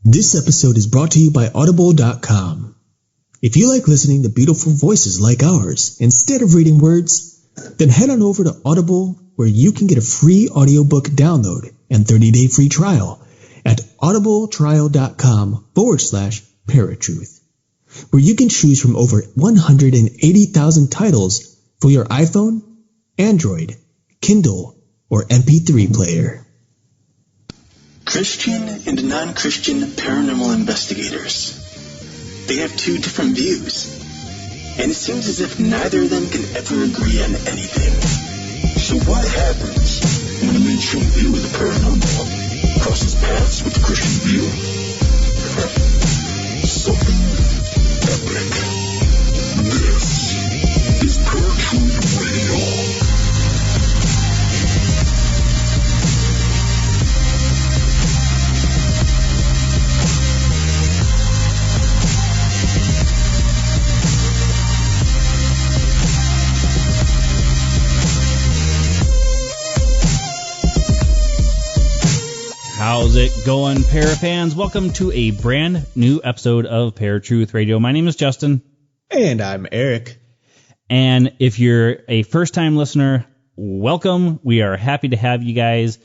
This episode is brought to you by Audible.com. If you like listening to beautiful voices like ours instead of reading words, then head on over to Audible, where you can get a free audiobook download and 30-day free trial at audibletrial.com/Paratruth, where you can choose from over 180,000 titles for your iPhone, Android, Kindle, or MP3 player. Christian and non-Christian paranormal investigators. They have two different views, and it seems as if neither of them can ever agree on anything. So what happens when a mainstream view of the paranormal crosses paths with the Christian view? Something epic. This is Paratruth Radio. How's it going, Parafans? Welcome to a brand new episode of Paratruth Radio. My name is Justin. And I'm Eric. And if you're a first-time listener, welcome. We are happy to have you guys.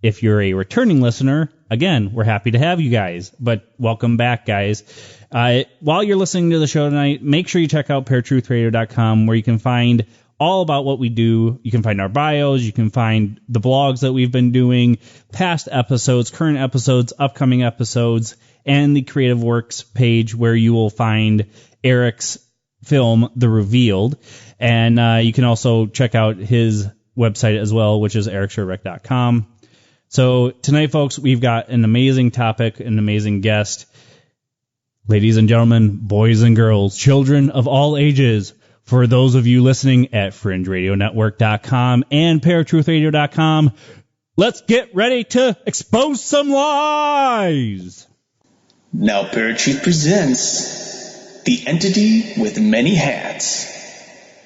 If you're a returning listener, again, we're happy to have you guys. But welcome back, guys. While you're listening to the show tonight, make sure you check out paratruthradio.com, where you can find all about what we do. You can find our bios, you can find the blogs that we've been doing, past episodes, current episodes, upcoming episodes, and the Creative Works page, where you will find Eric's film, The Revealed. And you can also check out his website as well, which is ericsherbeck.com. So tonight, folks, we've got an amazing topic, an amazing guest. Ladies and gentlemen, boys and girls, children of all ages, for those of you listening at FringeRadioNetwork.com and ParatruthRadio.com, let's get ready to expose some lies! Now Paratruth presents The Entity with Many Hats,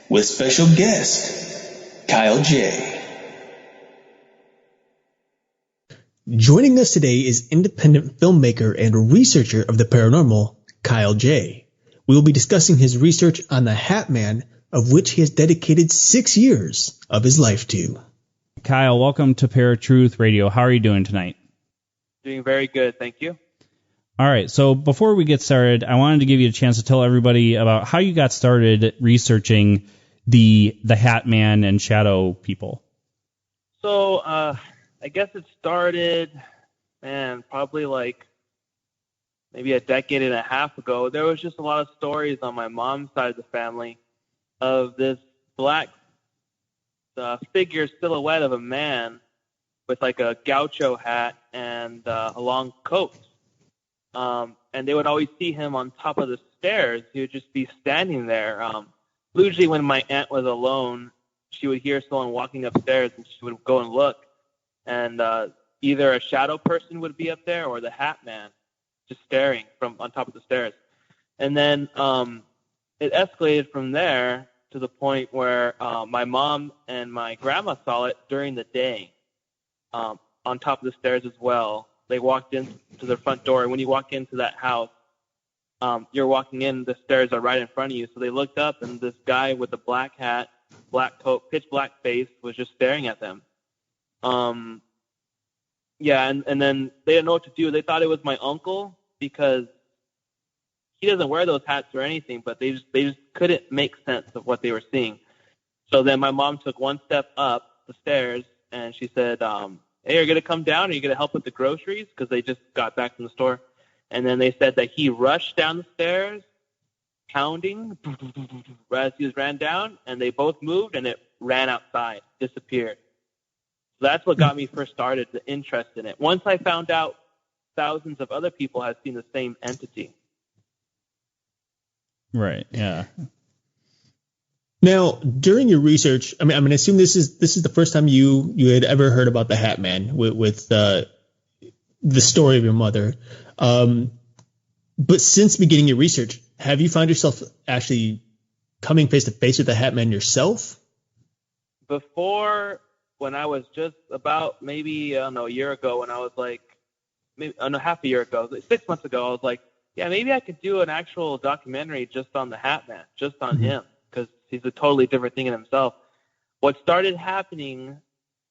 with special guest, Kyle J. Joining us today is independent filmmaker and researcher of the paranormal, Kyle J. We will be discussing his research on the Hat Man, of which he has dedicated 6 years of his life to. Kyle, welcome to Paratruth Radio. How are you doing tonight? Doing very good, thank you. All right, so before we get started, I wanted to give you a chance to tell everybody about how you got started researching the Hat Man and Shadow people. So, I guess it started, probably like maybe a decade and a half ago. There was just a lot of stories on my mom's side of the family of this black figure silhouette of a man with like a gaucho hat and a long coat. And they would always see him on top of the stairs. He would just be standing there. Usually when my aunt was alone, she would hear someone walking upstairs and she would go and look. And either a shadow person would be up there or the Hat Man just staring from on top of the stairs. And then it escalated from there to the point where my mom and my grandma saw it during the day on top of the stairs as well. They walked into their front door, and when you walk into that house, you're walking in, the stairs are right in front of you. So they looked up, and this guy with the black hat, black coat, pitch black face was just staring at them. Yeah, and then they didn't know what to do. They thought it was my uncle because he doesn't wear those hats or anything, but they just couldn't make sense of what they were seeing. So then my mom took one step up the stairs, and she said, hey, are you going to come down? Are you going to help with the groceries? Because they just got back from the store. And then they said that he rushed down the stairs, pounding, as he ran down, and they both moved, and it ran outside, disappeared. So that's what got me first started, the interest in it. Once I found out thousands of other people had seen the same entity. Right, yeah. Now, during your research, I mean, assume this is the first time you had ever heard about the Hat Man with the story of your mother. But since beginning your research, have you found yourself actually coming face to face with the Hat Man yourself? Before, when I was just about maybe, I don't know, a year ago, when I was like maybe no, half a year ago, like 6 months ago, I was like, yeah, maybe I could do an actual documentary just on the Hat Man, just on him, because he's a totally different thing in himself. What started happening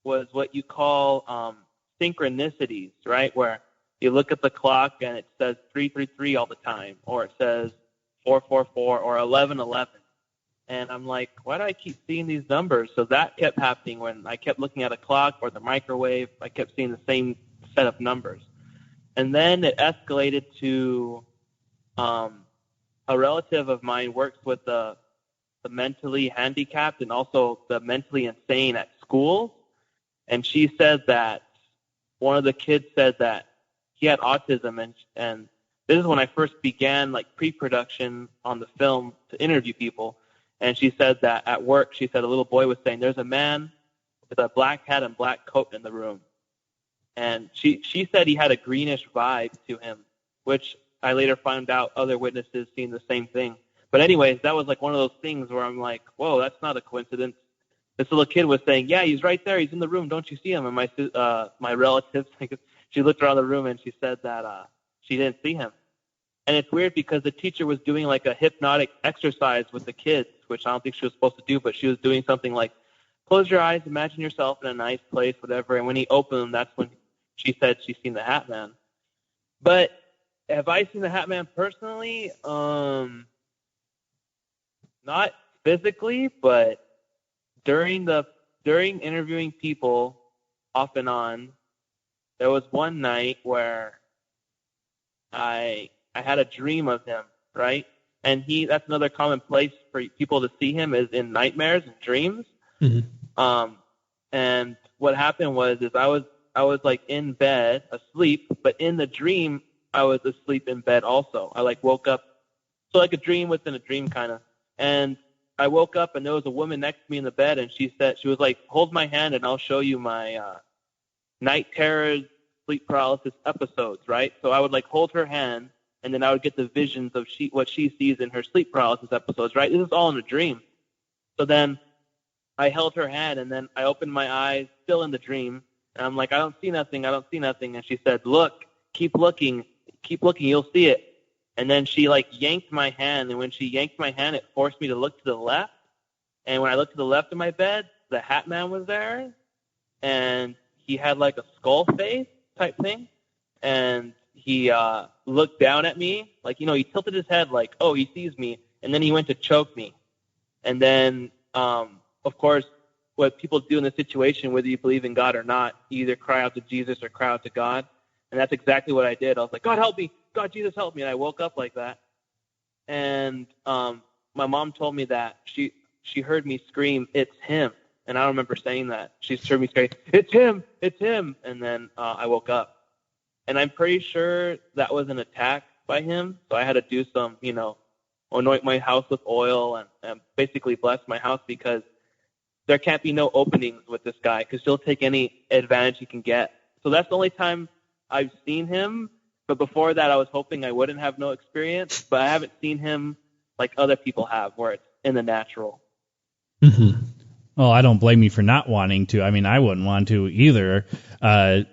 was what you call synchronicities, right? Where you look at the clock and it says 333 all the time, or it says 444 or 1111. And I'm like, why do I keep seeing these numbers? So that kept happening when I kept looking at a clock or the microwave. I kept seeing the same set of numbers. And then it escalated to a relative of mine works with the mentally handicapped and also the mentally insane at schools. And she said that one of the kids said that he had autism. And this is when I first began like pre-production on the film to interview people. And she said that at work, she said a little boy was saying, there's a man with a black hat and black coat in the room. And she said he had a greenish vibe to him, which I later found out other witnesses seen the same thing. But anyways, that was like one of those things where I'm like, whoa, that's not a coincidence. This little kid was saying, yeah, he's right there. He's in the room. Don't you see him? And my relative, she looked around the room and she said that she didn't see him. And it's weird because the teacher was doing like a hypnotic exercise with the kids, which I don't think she was supposed to do, but she was doing something like, close your eyes, imagine yourself in a nice place, whatever. And when he opened them, that's when she said she's seen the Hat Man. But have I seen the Hat Man personally? Not physically, but during interviewing people off and on, there was one night where I had a dream of him, right? And that's another common place for people to see him is in nightmares and dreams. Mm-hmm. And what happened was I was like in bed asleep, but in the dream I was asleep in bed also. I like woke up, so like a dream within a dream kind of. And I woke up and there was a woman next to me in the bed, and she was like, hold my hand and I'll show you my night terrors, sleep paralysis episodes, right? So I would like hold her hand, and then I would get the visions of what she sees in her sleep paralysis episodes, right? This is all in a dream. So then I held her hand, and then I opened my eyes, still in the dream, and I'm like, I don't see nothing. And she said, look, keep looking, you'll see it. And then she like yanked my hand, and when she yanked my hand, it forced me to look to the left. And when I looked to the left of my bed, the Hat Man was there, and he had like a skull face type thing, and he looked down at me, like, he tilted his head like, oh, he sees me, and then he went to choke me. And then, of course, what people do in this situation, whether you believe in God or not, you either cry out to Jesus or cry out to God. And that's exactly what I did. I was like, God, help me. God, Jesus, help me. And I woke up like that. And my mom told me that she heard me scream, it's him. And I don't remember saying that. She heard me scream, it's him. And then I woke up. And I'm pretty sure that was an attack by him. So I had to do some, anoint my house with oil and basically bless my house, because there can't be no openings with this guy, because he'll take any advantage he can get. So that's the only time I've seen him. But before that, I was hoping I wouldn't have no experience. But I haven't seen him like other people have, where it's in the natural. Mm-hmm. Well, I don't blame you for not wanting to. I mean, I wouldn't want to either.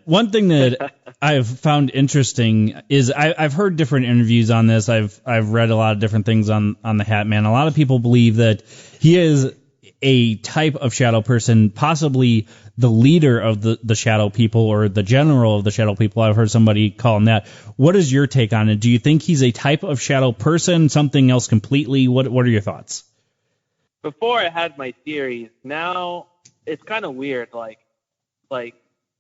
One thing that I've found interesting is I've heard different interviews on this. I've read a lot of different things on the Hat Man. A lot of people believe that he is a type of shadow person, possibly the leader of the shadow people or the general of the shadow people. I've heard somebody call him that. What is your take on it? Do you think he's a type of shadow person, something else completely? What are your thoughts? Before I had my theories, now it's kind of weird. Like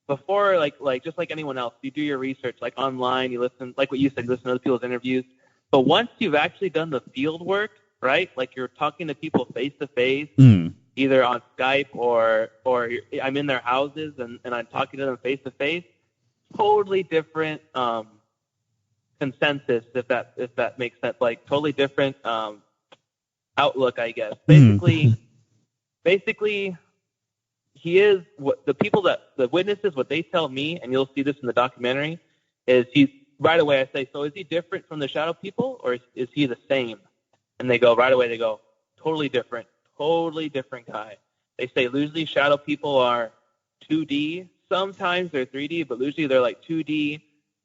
before, like just like anyone else, you do your research, like online, you listen, like what you said, listen to other people's interviews. But once you've actually done the field work, right? Like you're talking to people face to face, either on Skype or I'm in their houses and I'm talking to them face to face. Totally different consensus, if that makes sense. Like totally different outlook, I guess. Basically, he is what the witnesses, what they tell me, and you'll see this in the documentary, is he's right away. I say, so is he different from the shadow people, or is he the same? And they go right away. They go, totally different guy. They say usually shadow people are 2D. Sometimes they're 3D, but usually they're like 2D.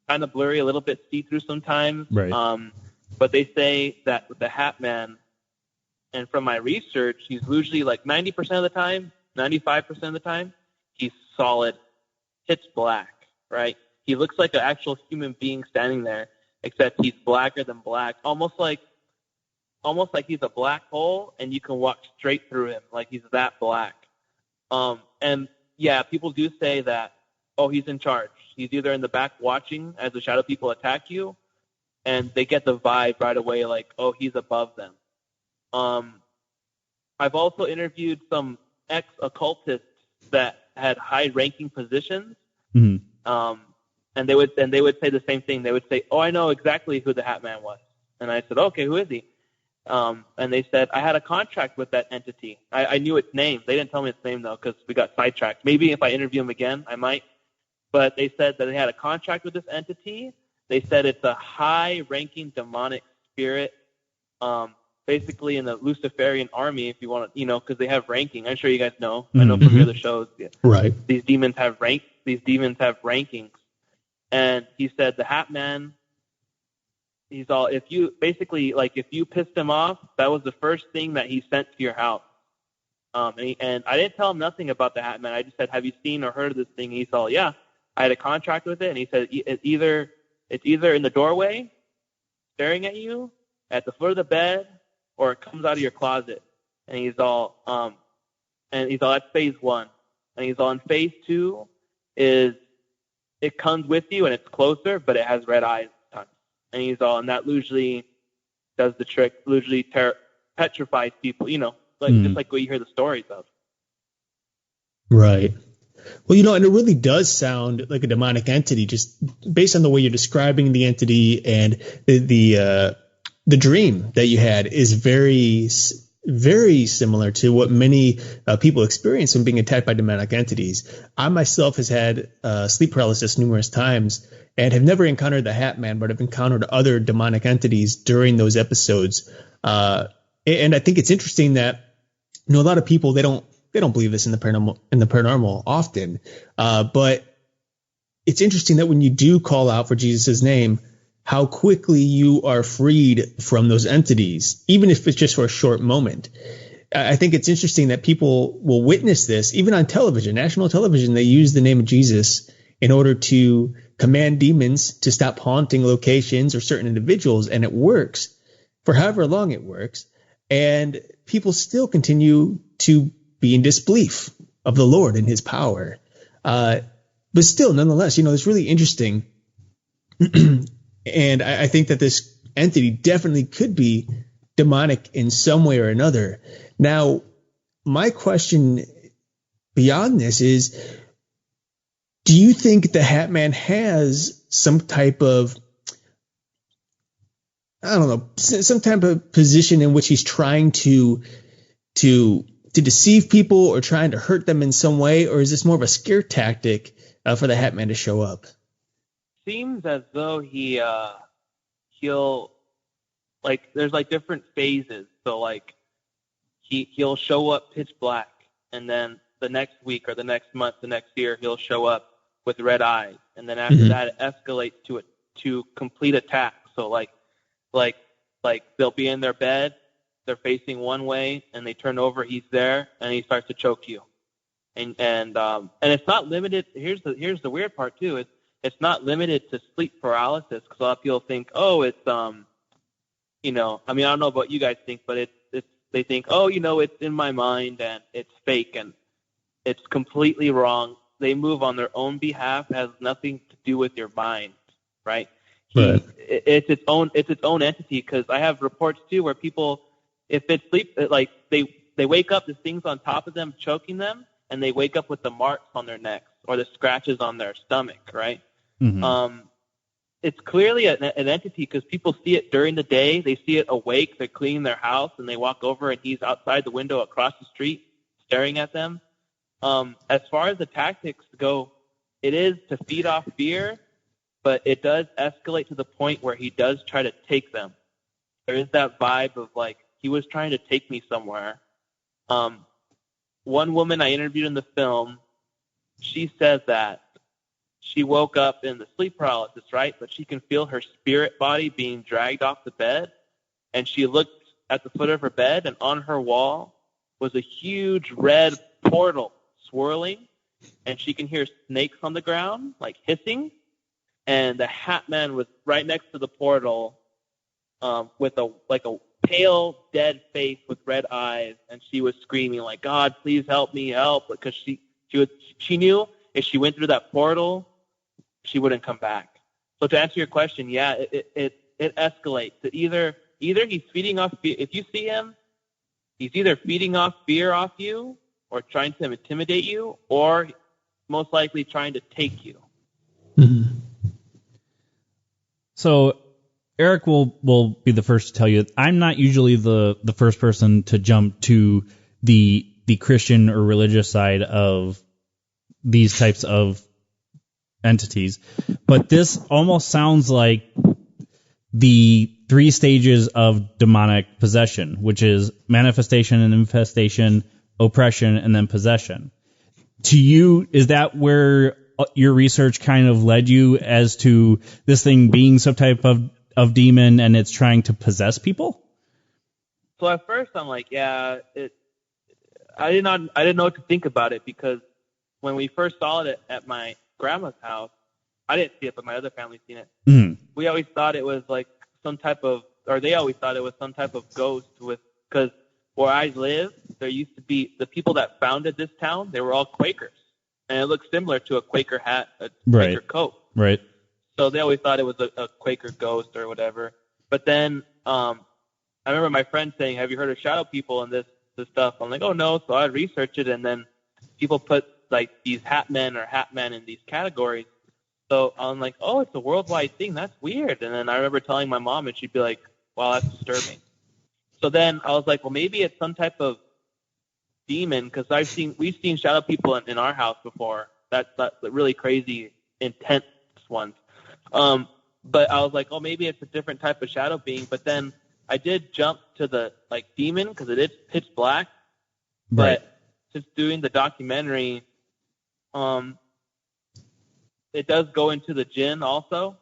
kind of blurry, a little bit see-through sometimes. Right. But they say that with the Hat Man, and from my research, he's usually like 90% of the time, 95% of the time, he's solid, pitch black, right? He looks like an actual human being standing there, except he's blacker than black, almost like he's a black hole, and you can walk straight through him, like he's that black. And yeah, people do say that, oh, he's in charge. He's either in the back watching as the shadow people attack you, and they get the vibe right away, like, oh, he's above them. I've also interviewed some ex-occultists that had high-ranking positions, and they would say the same thing. They would say, "Oh, I know exactly who the Hat Man was," and I said, "Okay, who is he?" And they said, "I had a contract with that entity. I knew its name. They didn't tell me its name though, because we got sidetracked. Maybe if I interview him again, I might." But they said that they had a contract with this entity. They said it's a high-ranking demonic spirit. Basically in the Luciferian army, if you want to, because they have ranking. I'm sure you guys know. I know from the other shows. Yeah. Right. These demons have rank. These demons have rankings. And he said the Hat Man, he's all, if you pissed him off, that was the first thing that he sent to your house. And I didn't tell him nothing about the Hat Man. I just said, have you seen or heard of this thing? And he said, yeah, I had a contract with it. And he said, it's either in the doorway, staring at you, at the foot of the bed, or it comes out of your closet. And he's all, that's phase 1. And he's all, in phase 2 is it comes with you and it's closer, but it has red eyes sometimes. And he's all, and that usually does the trick, usually petrifies people, just like what you hear the stories of. Right. Well, and it really does sound like a demonic entity, just based on the way you're describing the entity, and the dream that you had is very, very similar to what many people experience when being attacked by demonic entities. I myself has had sleep paralysis numerous times and have never encountered the Hat Man, but have encountered other demonic entities during those episodes. And I think it's interesting that a lot of people they don't believe this in the paranormal often, but it's interesting that when you do call out for Jesus' name, how quickly you are freed from those entities, even if it's just for a short moment. I think it's interesting that people will witness this, even on television, national television. They use the name of Jesus in order to command demons to stop haunting locations or certain individuals, and it works for however long it works. And people still continue to be in disbelief of the Lord and his power. But still, nonetheless, it's really interesting. And I think that this entity definitely could be demonic in some way or another. Now, my question beyond this is, do you think the Hat Man has some type of, some type of position in which he's trying to deceive people or trying to hurt them in some way? Or is this more of a scare tactic for the Hat Man to show up? Seems as though he'll there's different phases. So he'll show up pitch black, and then the next week or the next month, the next year, he'll show up with red eyes, and then after that, it escalates to complete attack. So like they'll be in their bed, they're facing one way, and they turn over, he's there, and he starts to choke you. And it's not limited. Here's the weird part too. It's not limited to sleep paralysis, because a lot of people think, oh, it's I don't know about you guys think, but they think, oh, it's in my mind and it's fake, and it's completely wrong. They move on their own behalf. It has nothing to do with your mind, right? It's its own entity, because I have reports too where people, if it's sleep, they wake up, there's things on top of them choking them, and they wake up with the marks on their necks or the scratches on their stomach, right? Mm-hmm. It's clearly an entity, because people see it during the day. They see it awake. They're cleaning their house, and they walk over, and he's outside the window across the street staring at them. As far as the tactics go, it is to feed off fear, but it does escalate to the point where he does try to take them. There is that vibe of he was trying to take me somewhere. One woman I interviewed in the film, she said that she woke up in the sleep paralysis, right? But she can feel her spirit body being dragged off the bed. And she looked at the foot of her bed, and on her wall was a huge red portal swirling. And she can hear snakes on the ground, like hissing. And the Hat Man was right next to the portal with a pale, dead face with red eyes. And she was screaming, like, God, please help me, help. Because she knew if she went through that portal, she wouldn't come back. So to answer your question, yeah, it escalates. Either he's feeding off fear. If you see him, he's either feeding off fear off you or trying to intimidate you, or most likely trying to take you. Mm-hmm. So Eric will be the first to tell you I'm not usually the first person to jump to the Christian or religious side of these types of entities, but this almost sounds like the 3 stages of demonic possession, which is manifestation and infestation, oppression, and then possession. To you, is that where your research kind of led you as to this thing being some type of demon and it's trying to possess people? So at first I'm like, yeah, I didn't know what to think about it, because when we first saw it at my grandma's house, I didn't see it, but my other family seen it. Mm-hmm. We always thought it was like they always thought it was some type of ghost because where I live, there used to be the people that founded this town, they were all Quakers. And it looked similar to a Quaker hat, a Quaker coat. Right. So they always thought it was a Quaker ghost or whatever. But then I remember my friend saying, have you heard of shadow people and this stuff? I'm like, oh, no. So I researched it, and then people put like these hat men in these categories. So I'm like, oh, it's a worldwide thing. That's weird. And then I remember telling my mom, and she'd be like, wow, that's disturbing. So then I was like, well, maybe it's some type of demon, because we've seen shadow people in our house before. That's really crazy, intense ones. But I was like, oh, maybe it's a different type of shadow being. But then I did jump to the like demon, because it is pitch black. Right. But since doing the documentary, it does go into the jinn also.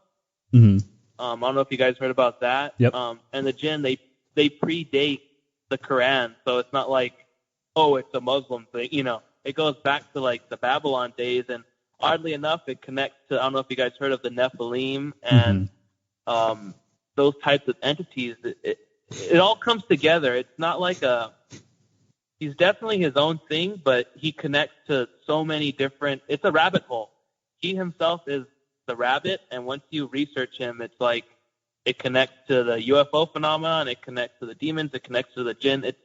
Mm-hmm. I don't know if you guys heard about that. Yep. And the jinn, they predate the Quran, so it's not like, oh, it's a Muslim thing. It goes back to like the Babylon days, and oddly enough, it connects to, I don't know if you guys heard of the Nephilim and those types of entities. It all comes together. It's not like he's definitely his own thing, but he connects to so many different, it's a rabbit hole. He himself is the rabbit, and once you research him, it's like it connects to the UFO phenomenon, it connects to the demons, it connects to the jinn. It's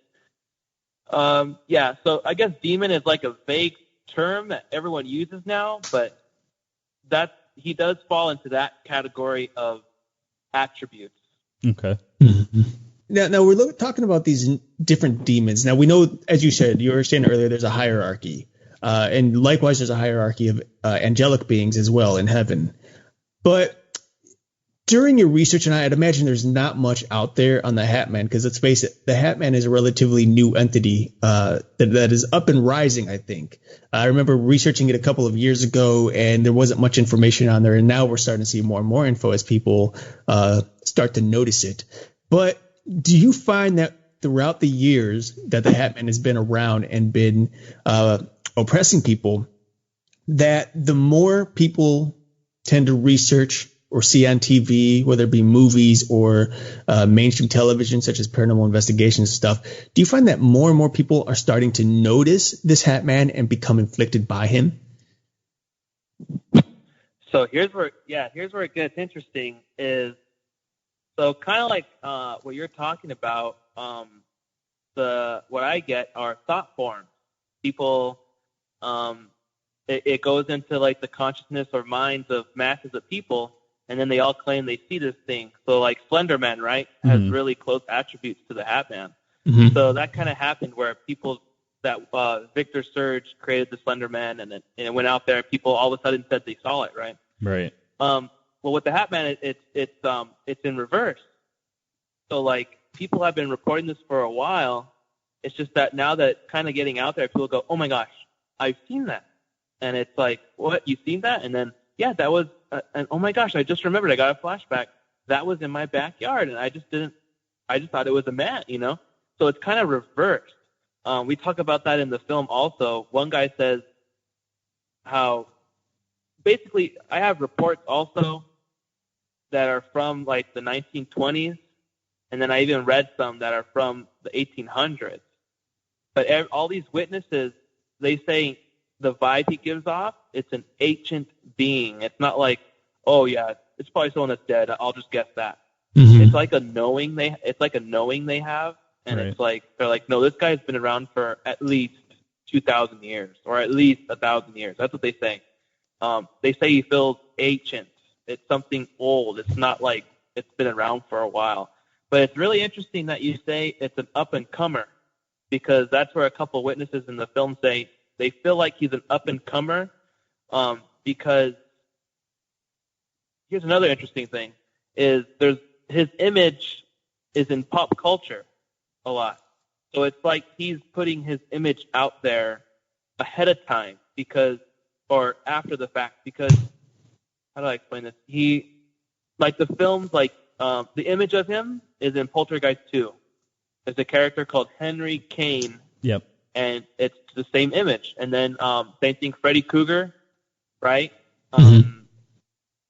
so I guess demon is like a vague term that everyone uses now, but he does fall into that category of attributes. Okay. Mm-hmm. Now we're talking about these different demons. Now we know, as you were saying earlier, there's a hierarchy. And likewise, there's a hierarchy of angelic beings as well in heaven. But during your research, and I'd imagine there's not much out there on the Hat Man, because let's face it, the Hat Man is a relatively new entity that is up and rising, I think. I remember researching it a couple of years ago, and there wasn't much information on there. And now we're starting to see more and more info as people start to notice it. But do you find that throughout the years that the Hat Man has been around and been oppressing people, that the more people tend to research or see on TV, whether it be movies or mainstream television, such as paranormal investigations and stuff, do you find that more and more people are starting to notice this Hat Man and become inflicted by him? So here's where it gets interesting is, so kind of like what you're talking about, what I get are thought forms. People, it goes into like the consciousness or minds of masses of people, and then they all claim they see this thing. So like Slender Man, right, has really close attributes to the Hat Man. Mm-hmm. So that kind of happened where people that Victor Surge created the Slender Man, and it went out there. People all of a sudden said they saw it, right? Right. Well, with the Hat Man, it's in reverse. So like people have been reporting this for a while. It's just that now that it's kind of getting out there, people go, "Oh my gosh, I've seen that," and it's like, "What? You've seen that?" And then yeah, that was, and oh my gosh, I just remembered, I got a flashback. That was in my backyard, and I just thought it was a man, you know? So it's kind of reversed. We talk about that in the film also. One guy says how, basically, I have reports also that are from like the 1920s, and then I even read some that are from the 1800s. But all these witnesses, they say the vibe he gives off, it's an ancient being. It's not like, oh yeah, it's probably someone that's dead. I'll just guess that. Mm-hmm. It's like a knowing they have, and Right. it's like they're like, no, this guy's been around for at least 2,000 years, or at least 1,000 years. That's what they say. They say he feels ancient. It's something old. It's not like it's been around for a while. But it's really interesting that you say it's an up-and-comer, because that's where a couple witnesses in the film say they feel like he's an up-and-comer, because here's another interesting thing, is his image is in pop culture a lot. So it's like he's putting his image out there ahead of time, or after the fact, because, how do I explain this? The films, the image of him is in Poltergeist 2. There's a character called Henry Kane. Yep. And it's the same image. And then same thing, Freddy Krueger, right? Mm-hmm.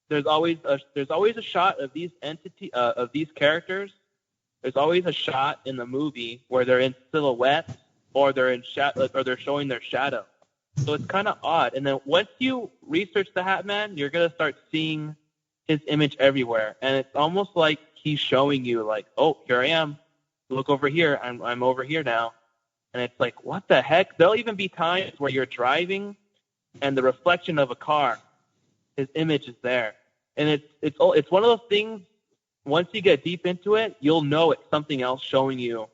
There's always a shot of these characters. There's always a shot in the movie where they're in silhouette, or they're in or they're showing their shadow. So it's kind of odd. And then once you research the Hat Man, you're gonna start seeing his image everywhere, and it's almost like he's showing you, like, oh, here I am. Look over here. I'm over here now. And it's like, what the heck? There'll even be times where you're driving, and the reflection of a car, his image is there. And it's one of those things. Once you get deep into it, you'll know it's something else showing you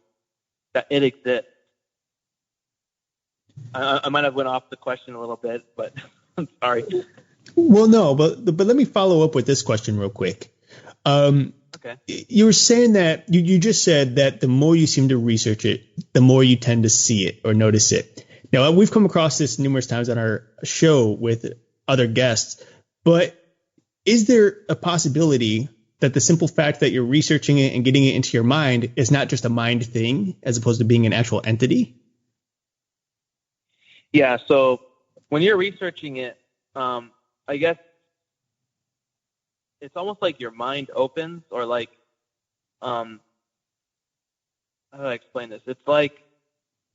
that it exists. I might have went off the question a little bit, but I'm sorry. Well, no, but let me follow up with this question real quick. Okay. You were saying that you just said that the more you seem to research it, the more you tend to see it or notice it. Now, we've come across this numerous times on our show with other guests, but is there a possibility that the simple fact that you're researching it and getting it into your mind is not just a mind thing as opposed to being an actual entity? Yeah, so when you're researching it, I guess it's almost like your mind opens, or like, how do I explain this? It's like,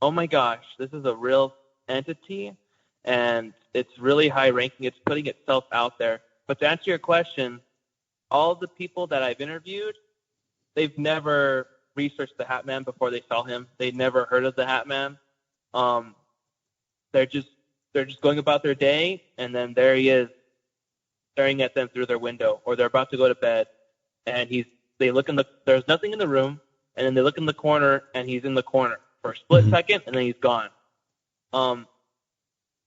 oh my gosh, this is a real entity, and it's really high ranking. It's putting itself out there. But to answer your question, all the people that I've interviewed, they've never researched the Hat Man before they saw him. They'd never heard of the Hat Man. They're just going about their day, and then there he is, staring at them through their window, or they're about to go to bed, and there's nothing in the room, and then they look in the corner, and he's in the corner for a split second, and then he's gone. None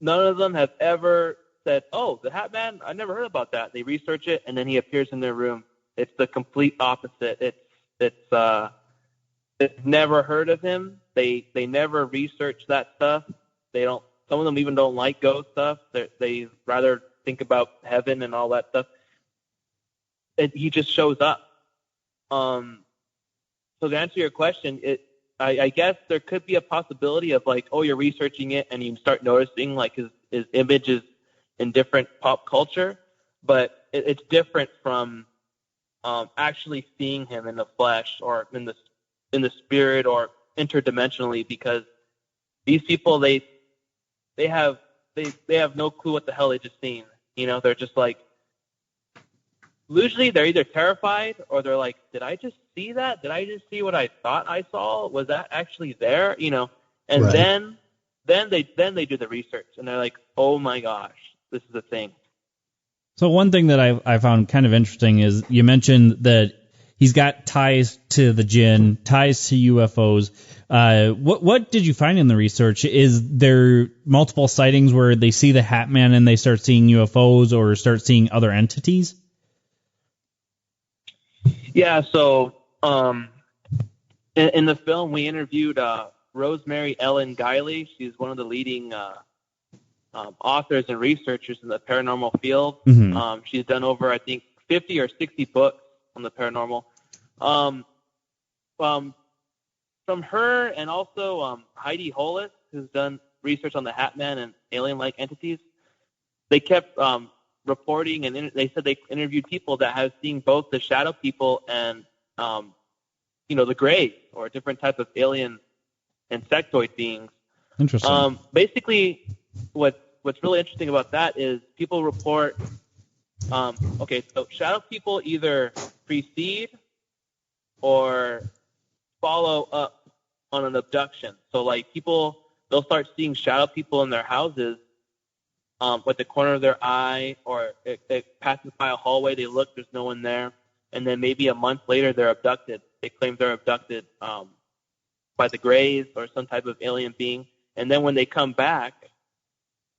of them have ever said, oh, the Hat Man, I never heard about that. They research it, and then he appears in their room. It's the complete opposite. It's never heard of him. They never research that stuff. Some of them even don't like ghost stuff. They rather think about heaven and all that stuff. And he just shows up. So to answer your question, I guess there could be a possibility of, like, oh, you're researching it and you start noticing, like, his images in different pop culture, but it's different from actually seeing him in the flesh, or in the spirit, or interdimensionally, because these people, they have no clue what the hell they just seen. You know, they're just like, usually they're either terrified, or they're like, did I just see that? Did I just see what I thought I saw? Was that actually there? You know, and Right. then they do the research, and they're like, oh my gosh, this is a thing. So one thing that I found kind of interesting is you mentioned that he's got ties to the jinn, ties to UFOs. What did you find in the research? Is there multiple sightings where they see the Hat Man and they start seeing UFOs or start seeing other entities? Yeah, so in the film we interviewed Rosemary Ellen Guiley. She's one of the leading authors and researchers in the paranormal field. Mm-hmm. She's done over, I think, 50 or 60 books on the paranormal. From her and also Heidi Hollis, who's done research on the Hat Man and alien-like entities, they kept reporting, and they said they interviewed people that have seen both the shadow people and the Greys, or different type of alien insectoid beings. Interesting. Basically, what's really interesting about that is people report. So shadow people either precede or follow up on an abduction. So like they'll start seeing shadow people in their houses, with the corner of their eye, or it passes by a hallway. They look, there's no one there, and then maybe a month later they're abducted. They claim they're abducted by the Greys or some type of alien being, and then when they come back,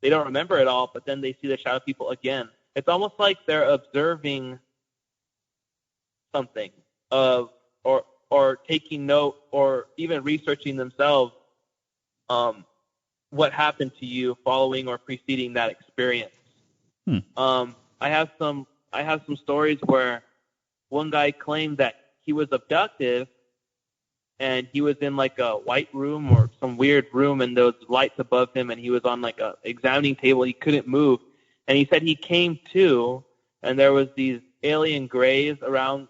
they don't remember it all, but then they see the shadow people again. It's almost like they're observing something or taking note, or even researching themselves what happened to you following or preceding that experience. I have some stories where one guy claimed that he was abducted, and he was in like a white room or some weird room, and there was lights above him, and he was on like a examining table. He couldn't move, and he said he came to, and there was these alien Greys around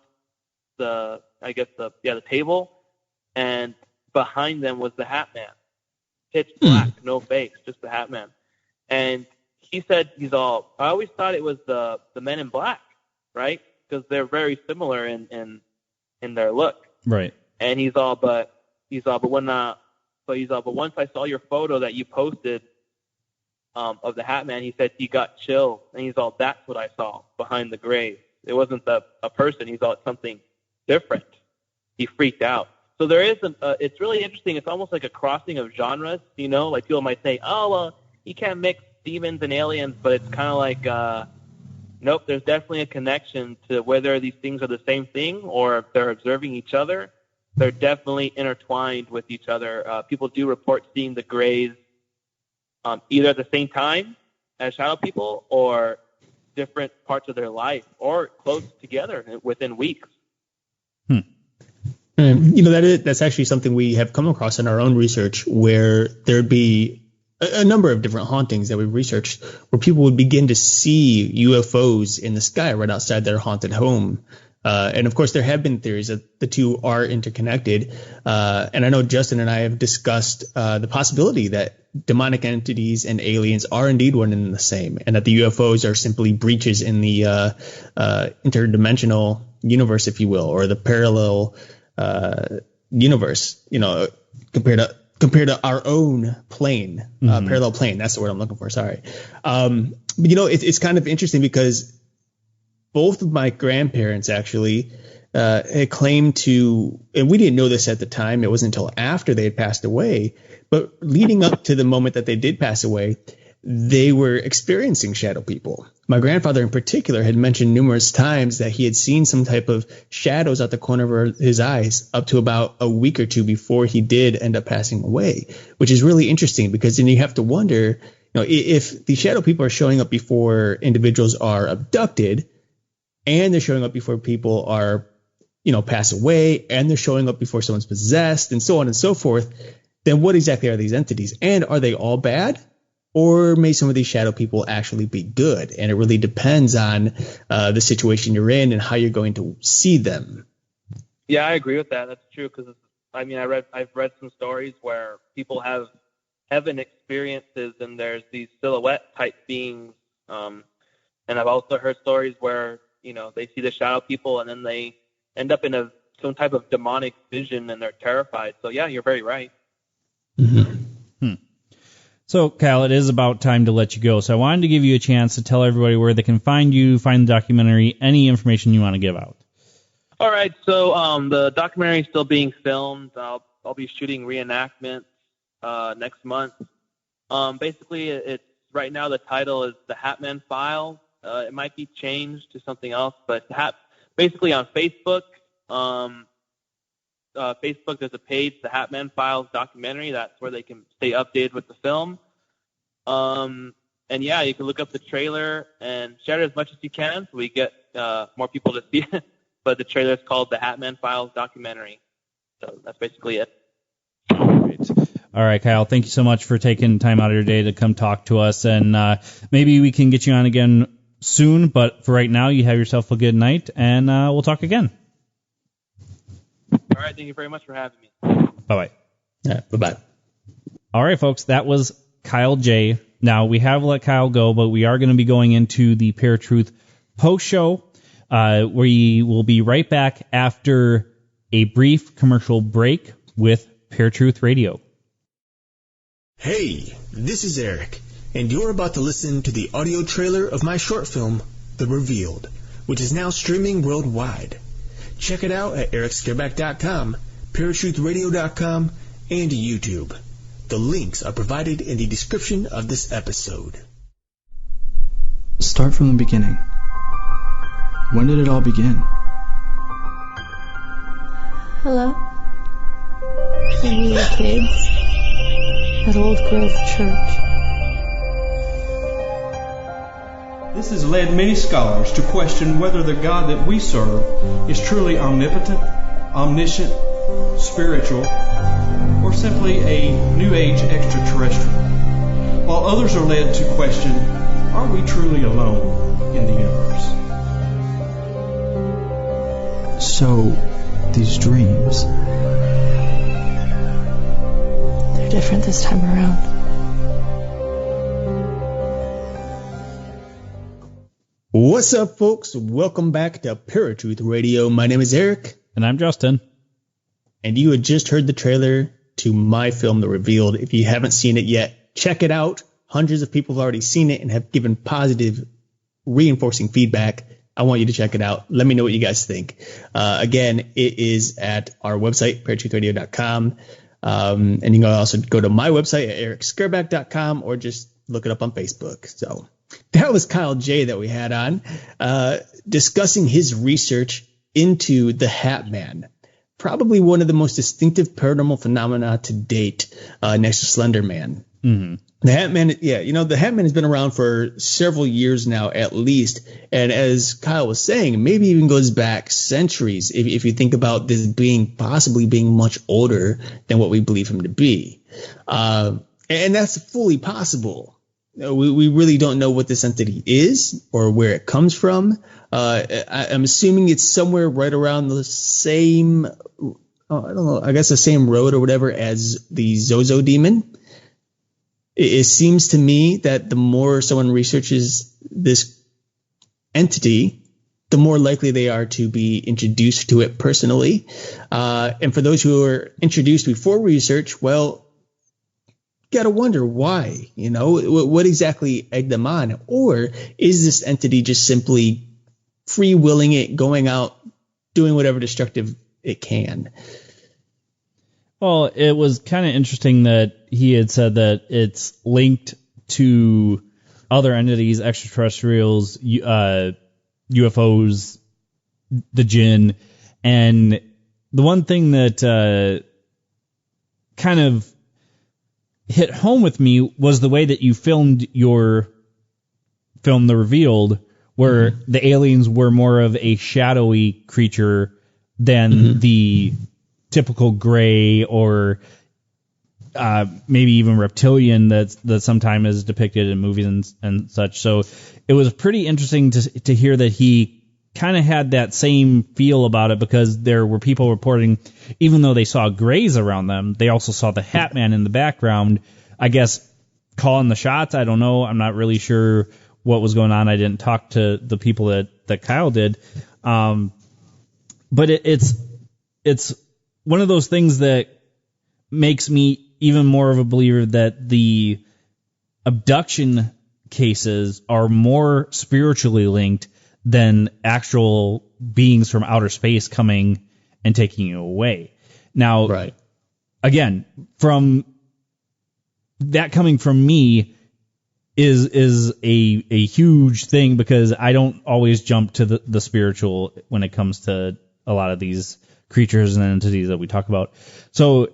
the table, and behind them was the Hat Man, pitch black, no face, just the Hat Man. And he said I always thought it was the Men in Black, right? Because they're very similar in their look, right? And but once I saw your photo that you posted of the Hat Man, he said he got chills, and that's what I saw behind the Greys. It wasn't a person. He saw something different. He freaked out. So there is it's really interesting. It's almost like a crossing of genres, like people might say, oh, well, you can't mix demons and aliens, but it's kind of like, nope, there's definitely a connection to whether these things are the same thing or if they're observing each other. They're definitely intertwined with each other. People do report seeing the Greys either at the same time as shadow people, or different parts of their life, or close together within weeks. That's actually something we have come across in our own research, where there'd be a number of different hauntings that we've researched where people would begin to see UFOs in the sky right outside their haunted home. And of course, there have been theories that the two are interconnected. And I know Justin and I have discussed the possibility that demonic entities and aliens are indeed one and the same, and that the UFOs are simply breaches in the interdimensional universe, if you will, or the parallel universe, compared to our own plane, parallel plane. That's the word I'm looking for. Sorry. But it's kind of interesting because both of my grandparents actually had claimed to, and we didn't know this at the time. It wasn't until after they had passed away, but leading up to the moment that they did pass away, they were experiencing shadow people. My grandfather in particular had mentioned numerous times that he had seen some type of shadows at the corner of his eyes up to about a week or two before he did end up passing away, which is really interesting, because then you have to wonder, if the shadow people are showing up before individuals are abducted, and they're showing up before people are, pass away, and they're showing up before someone's possessed, and so on and so forth, then what exactly are these entities? And are they all bad? Or may some of these shadow people actually be good? And it really depends on the situation you're in and how you're going to see them. Yeah, I agree with that. That's true, because I've read some stories where people have heaven experiences, and there's these silhouette type beings. And I've also heard stories where they see the shadow people, and then they end up in some type of demonic vision, and they're terrified. So yeah, you're very right. Mm-hmm. So, Kyle, it is about time to let you go. So I wanted to give you a chance to tell everybody where they can find you, find the documentary, any information you want to give out. All right. So the documentary is still being filmed. I'll be shooting reenactments next month. Basically, it's right now the title is The Hat Man Files. It might be changed to something else, but basically on Facebook, there's a page, the Hat Man Files documentary. That's where they can stay updated with the film. And yeah, you can look up the trailer and share it as much as you can so we get more people to see it. But the trailer is called The Hatman Files Documentary. So that's basically it. Great. All right, Kyle, thank you so much for taking time out of your day to come talk to us. And maybe we can get you on again soon. But for right now, you have yourself a good night, and we'll talk again. All right, thank you very much for having me. Bye-bye. Yeah, bye-bye. All right, folks, that was Kyle J. Now, we have let Kyle go, but we are going to be going into the Paratruth post-show. We will be right back after a brief commercial break with Paratruth Radio. Hey, this is Eric, and you're about to listen to the audio trailer of my short film, The Revealed, which is now streaming worldwide. Check it out at ericscareback.com, paratruthradio.com, and YouTube. The links are provided in the description of this episode. Start from the beginning. When did it all begin? Hello? When we were kids, at Old Grove Church. This has led many scholars to question whether the God that we serve is truly omnipotent, omniscient, spiritual, or simply a New Age extraterrestrial, while others are led to question, are we truly alone in the universe? So, these dreams... they're different this time around. What's up, folks? Welcome back to Paratruth Radio. My name is Eric. And I'm Justin. And you had just heard the trailer to my film, The Revealed. If you haven't seen it yet, check it out. Hundreds of people have already seen it and have given positive, reinforcing feedback. I want you to check it out. Let me know what you guys think. Again, it is at our website, paratruthradio.com. And you can also go to my website at ericscareback.com or just look it up on Facebook. So that was Kyle J that we had on discussing his research into the Hatman. Probably one of the most distinctive paranormal phenomena to date, next to Slender Man. Mm-hmm. The Hatman, the Hatman has been around for several years now, at least. And as Kyle was saying, maybe even goes back centuries if you think about this possibly being much older than what we believe him to be. And that's fully possible. We really don't know what this entity is or where it comes from. I'm assuming it's somewhere right around the same, I don't know, I guess the same road or whatever as the Zozo demon. It seems to me that the more someone researches this entity, the more likely they are to be introduced to it personally. And for those who are introduced before research, well, got to wonder why, what exactly egged them on? Or is this entity just simply free-willing it, going out, doing whatever destructive it can? Well, it was kind of interesting that he had said that it's linked to other entities, extraterrestrials, UFOs, the jinn. And the one thing that kind of hit home with me was the way that you filmed your film, The Revealed, where the aliens were more of a shadowy creature than the typical gray or maybe even reptilian that sometimes is depicted in movies and such. So it was pretty interesting to hear that he kind of had that same feel about it, because there were people reporting, even though they saw grays around them, they also saw the Hatman in the background, I guess, calling the shots. I don't know. I'm not really sure what was going on. I didn't talk to the people that Kyle did. But it's one of those things that makes me even more of a believer that the abduction cases are more spiritually linked than actual beings from outer space coming and taking you away. Now, right. Again, from that coming from me is a huge thing, because I don't always jump to the spiritual when it comes to a lot of these creatures and entities that we talk about. So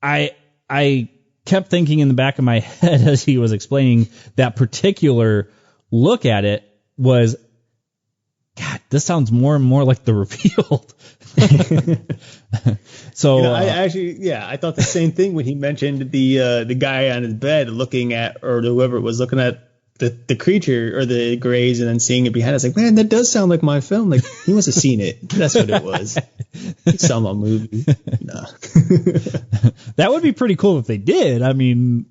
I kept thinking in the back of my head as he was explaining that particular look at it was, God, this sounds more and more like The Revealed. So I thought the same thing when he mentioned the guy on his bed looking at, or whoever it was looking at the creature or the grays and then seeing it behind. I was like, man, that does sound like my film. Like, he must have seen it. That's what it was. He saw my movie. No. That would be pretty cool if they did. I mean,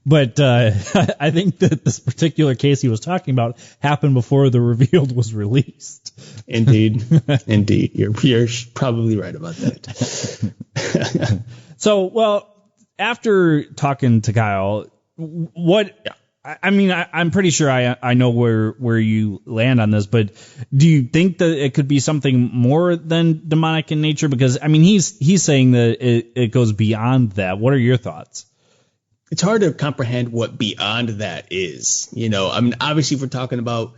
but I think that this particular case he was talking about happened before The Revealed was released. Indeed. You're probably right about that. So, well, after talking to Kyle, I'm pretty sure I know where you land on this, but do you think that it could be something more than demonic in nature? Because, I mean, he's saying that it goes beyond that. What are your thoughts? It's hard to comprehend what beyond that is. You know, I mean, obviously, if we're talking about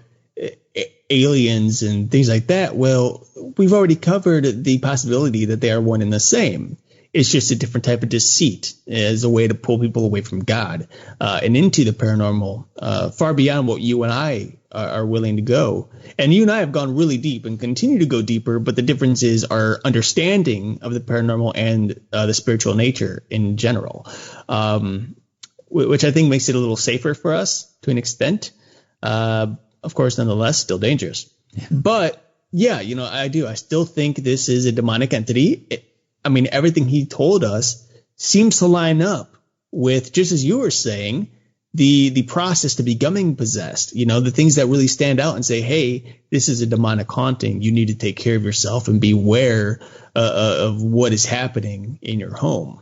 aliens and things like that, well, we've already covered the possibility that they are one and the same. It's just a different type of deceit as a way to pull people away from God and into the paranormal, far beyond what you and I are willing to go. And you and I have gone really deep and continue to go deeper, but the difference is our understanding of the paranormal and the spiritual nature in general, which I think makes it a little safer for us to an extent. Of course, nonetheless, still dangerous. Yeah. But yeah, you know, I do. I still think this is a demonic entity. I mean, everything he told us seems to line up with, just as you were saying, the process to becoming possessed. You know, the things that really stand out and say, hey, this is a demonic haunting. You need to take care of yourself and beware of what is happening in your home.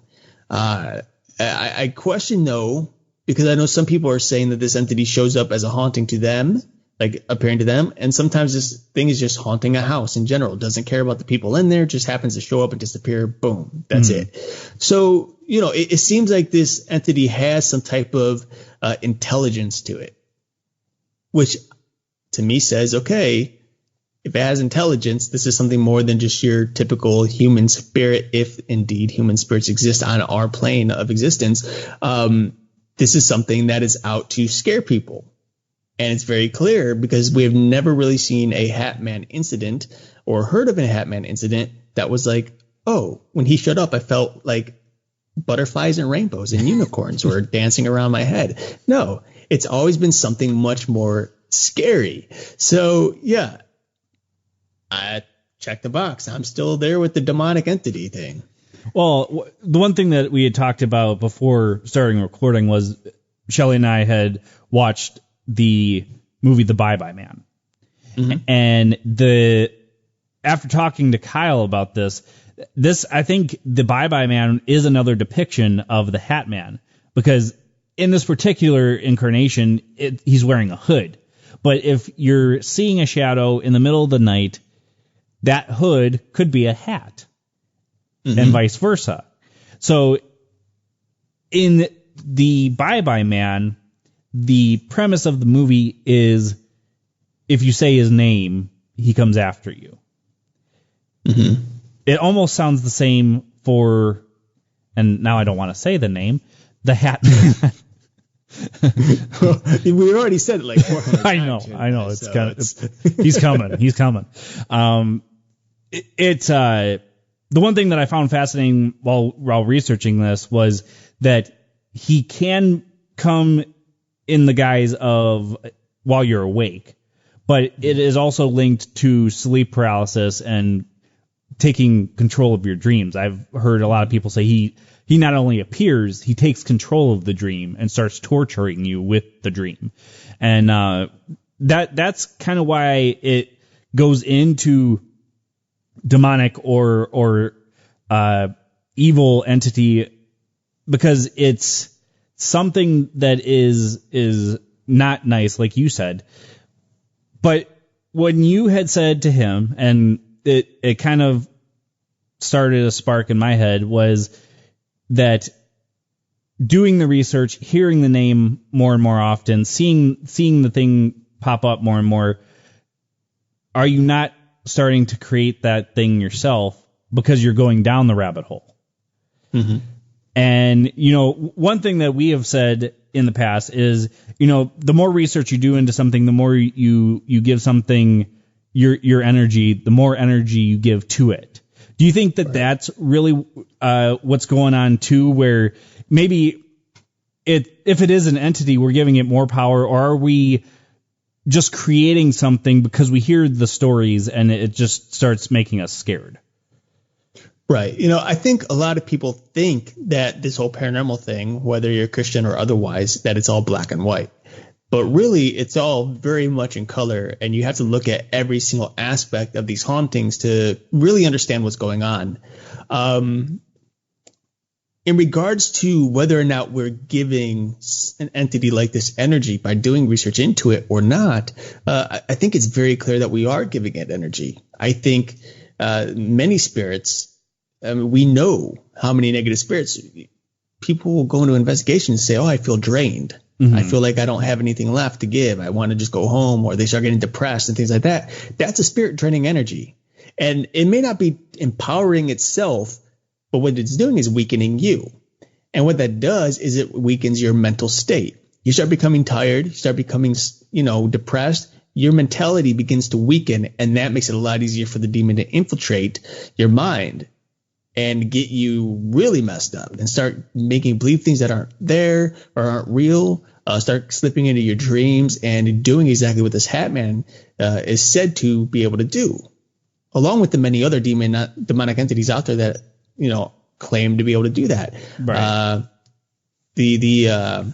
I question, though, because I know some people are saying that this entity shows up as a haunting to them, like appearing to them. And sometimes this thing is just haunting a house in general. Doesn't care about the people in there, just happens to show up and disappear. Boom. That's it. So, you know, it seems like this entity has some type of intelligence to it, which to me says, okay, if it has intelligence, this is something more than just your typical human spirit. If indeed human spirits exist on our plane of existence, this is something that is out to scare people. And it's very clear because we have never really seen a Hat Man incident or heard of a Hat Man incident that was like, oh, when he showed up, I felt like butterflies and rainbows and unicorns were dancing around my head. No, it's always been something much more scary. So, yeah, I checked the box. I'm still there with the demonic entity thing. Well, the one thing that we had talked about before starting recording was Shelley and I had watched the movie The Bye-Bye Man. Mm-hmm. And after talking to Kyle about this, I think The Bye-Bye Man is another depiction of the Hat Man, because in this particular incarnation, he's wearing a hood. But if you're seeing a shadow in the middle of the night, that hood could be a hat, and vice versa. So in The Bye-Bye Man, the premise of the movie is if you say his name, he comes after you. Mm-hmm. It almost sounds the same for, and now I don't want to say the name, the Hat Man. We already said it like 400 times. I know. It's kind of, he's coming. He's coming. The one thing that I found fascinating while researching this was that he can come in the guise of while you're awake, but it is also linked to sleep paralysis and taking control of your dreams. I've heard a lot of people say he not only appears, he takes control of the dream and starts torturing you with the dream. And that's kind of why it goes into demonic or evil entity, because it's something that is not nice, like you said. But when you had said to him, and it kind of started a spark in my head, was that doing the research, hearing the name more and more often, seeing the thing pop up more and more, are you not starting to create that thing yourself because you're going down the rabbit hole? Mm-hmm. And, one thing that we have said in the past is, the more research you do into something, the more you give something your energy, the more energy you give to it. Do you think that that's really what's going on too, where maybe if it is an entity, we're giving it more power, or are we just creating something because we hear the stories and it just starts making us scared? Right. I think a lot of people think that this whole paranormal thing, whether you're Christian or otherwise, that it's all black and white. But really, it's all very much in color, and you have to look at every single aspect of these hauntings to really understand what's going on. In regards to whether or not we're giving an entity like this energy by doing research into it or not, I think it's very clear that we are giving it energy. I think many spirits, we know how many negative spirits, people will go into investigations and say, I feel drained. I feel like I don't have anything left to give. I want to just go home, or they start getting depressed and things like that. That's a spirit draining energy. And it may not be empowering itself, but what it's doing is weakening you. And what that does is it weakens your mental state. You start becoming tired, you start becoming, depressed. Your mentality begins to weaken, and that makes it a lot easier for the demon to infiltrate your mind and get you really messed up and start making you believe things that aren't there or aren't real, start slipping into your dreams and doing exactly what this Hat Man is said to be able to do, along with the many other demonic entities out there that, claim to be able to do that. Right. The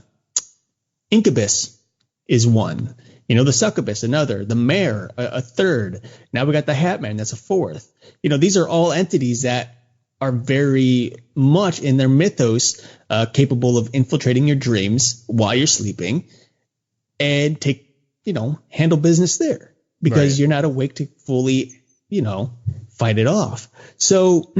incubus is one. The succubus, another, the mare, a third. Now we got the Hat Man, that's a fourth. These are all entities that are very much in their mythos capable of infiltrating your dreams while you're sleeping and handle business there because you're not awake to fully, fight it off. So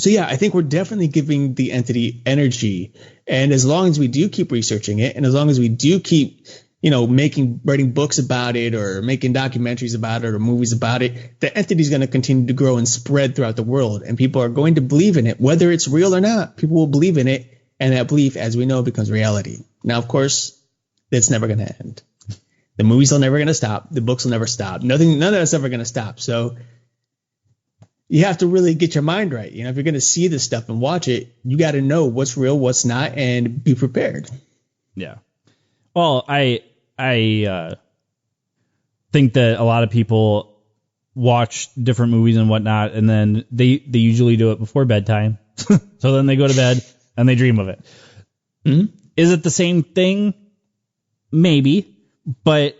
yeah, I think we're definitely giving the entity energy. And as long as we do keep researching it, and as long as we do keep writing books about it or making documentaries about it or movies about it, the entity is going to continue to grow and spread throughout the world. And people are going to believe in it, whether it's real or not. People will believe in it. And that belief, as we know, becomes reality. Now, of course, it's never going to end. The movies are never going to stop. The books will never stop. None of that's ever going to stop. So you have to really get your mind right. If you're going to see this stuff and watch it, you got to know what's real, what's not, and be prepared. Yeah. Well, I think that a lot of people watch different movies and whatnot, and then they usually do it before bedtime. So then they go to bed and they dream of it. Mm-hmm. Is it the same thing? Maybe, but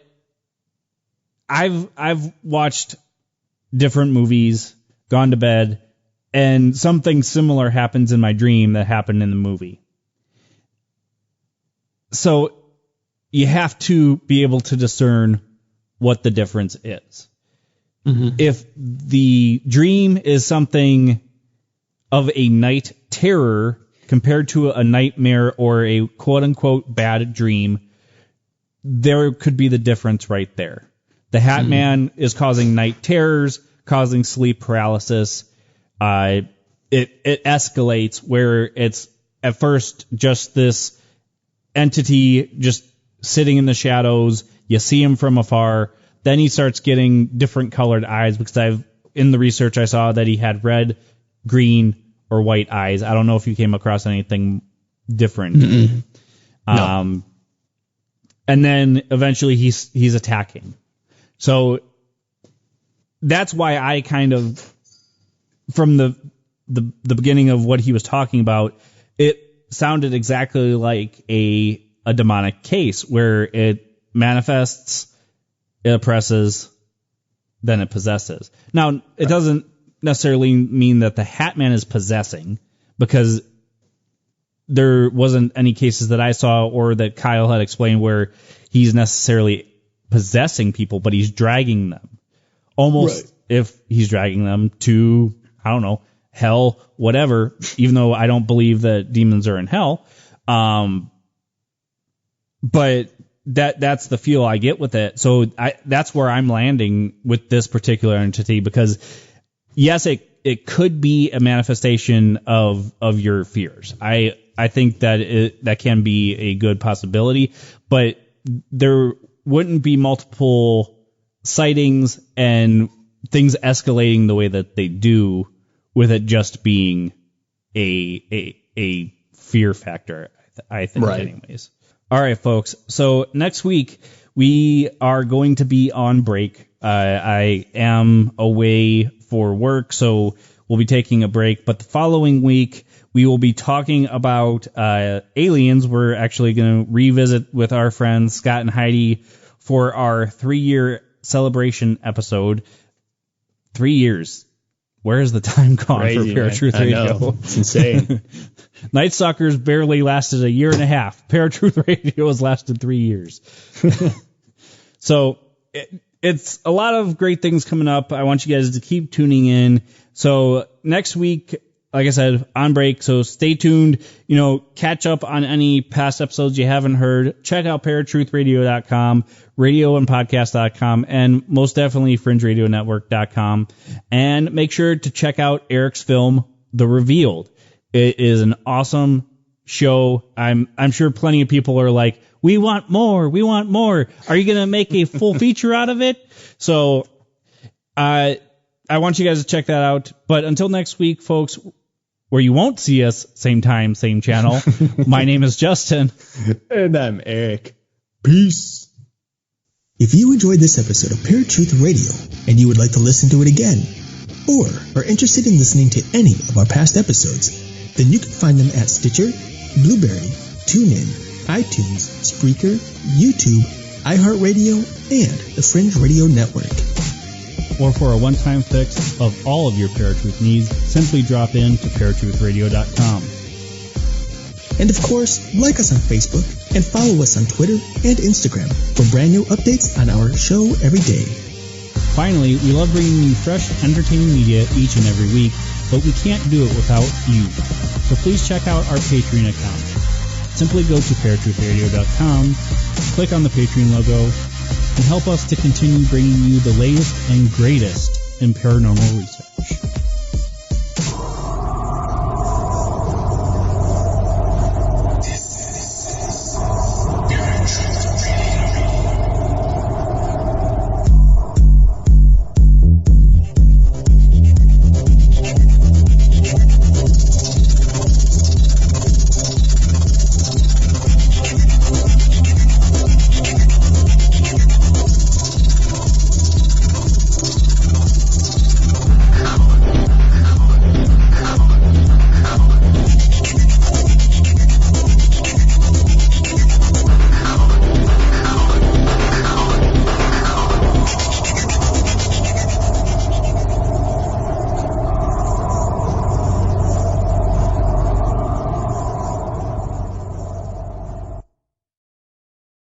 I've watched different movies, gone to bed, and something similar happens in my dream that happened in the movie. So you have to be able to discern what the difference is. Mm-hmm. If the dream is something of a night terror compared to a nightmare or a quote-unquote bad dream, there could be the difference right there. The Hat Man is causing night terrors, causing sleep paralysis. It escalates where it's at first just this entity just sitting in the shadows. You see him from afar. Then he starts getting different colored eyes because in the research I saw that he had red, green, or white eyes. I don't know if you came across anything different. No. And then eventually he's attacking. So that's why I kind of, from the beginning of what he was talking about, it sounded exactly like a demonic case where it manifests, it oppresses, then it possesses. Now, it doesn't necessarily mean that the Hat Man is possessing, because there wasn't any cases that I saw or that Kyle had explained where he's necessarily possessing people, but he's dragging them. Almost if he's dragging them to, I don't know, hell, whatever, even though I don't believe that demons are in hell. But that's the feel I get with it. So that's where I'm landing with this particular entity, because yes, it could be a manifestation of your fears. I think that that can be a good possibility, but there wouldn't be multiple sightings and things escalating the way that they do with it just being a fear factor, I think, right. Anyways. All right, folks. So next week we are going to be on break. I am away for work, so we'll be taking a break. But the following week we will be talking about aliens. We're actually going to revisit with our friends Scott and Heidi for our 3-year celebration episode. 3 years. Where has the time gone for Paratruth Radio? It's insane. Night Stalkers barely lasted 1.5 years. Paratruth Radio has lasted 3 years. So it's a lot of great things coming up. I want you guys to keep tuning in. So next week, like I said, on break. So stay tuned. Catch up on any past episodes you haven't heard. Check out paratruthradio.com, radioandpodcast.com, and most definitely fringeradionetwork.com. And make sure to check out Eric's film, The Revealed. It is an awesome show. I'm sure plenty of people are like, we want more. We want more. Are you going to make a full feature out of it? So I want you guys to check that out. But until next week, folks, where you won't see us same time, same channel, my name is Justin. And I'm Eric. Peace. If you enjoyed this episode of Paratruth Radio and you would like to listen to it again, or are interested in listening to any of our past episodes, then you can find them at Stitcher, Blueberry, TuneIn, iTunes, Spreaker, YouTube, iHeartRadio, and the Fringe Radio Network. Or for a one-time fix of all of your Paratruth needs, simply drop in to paratruthradio.com. And of course, like us on Facebook and follow us on Twitter and Instagram for brand new updates on our show every day. Finally, we love bringing you fresh, entertaining media each and every week, but we can't do it without you. So please check out our Patreon account. Simply go to paratruthradio.com, click on the Patreon logo, and help us to continue bringing you the latest and greatest in paranormal research.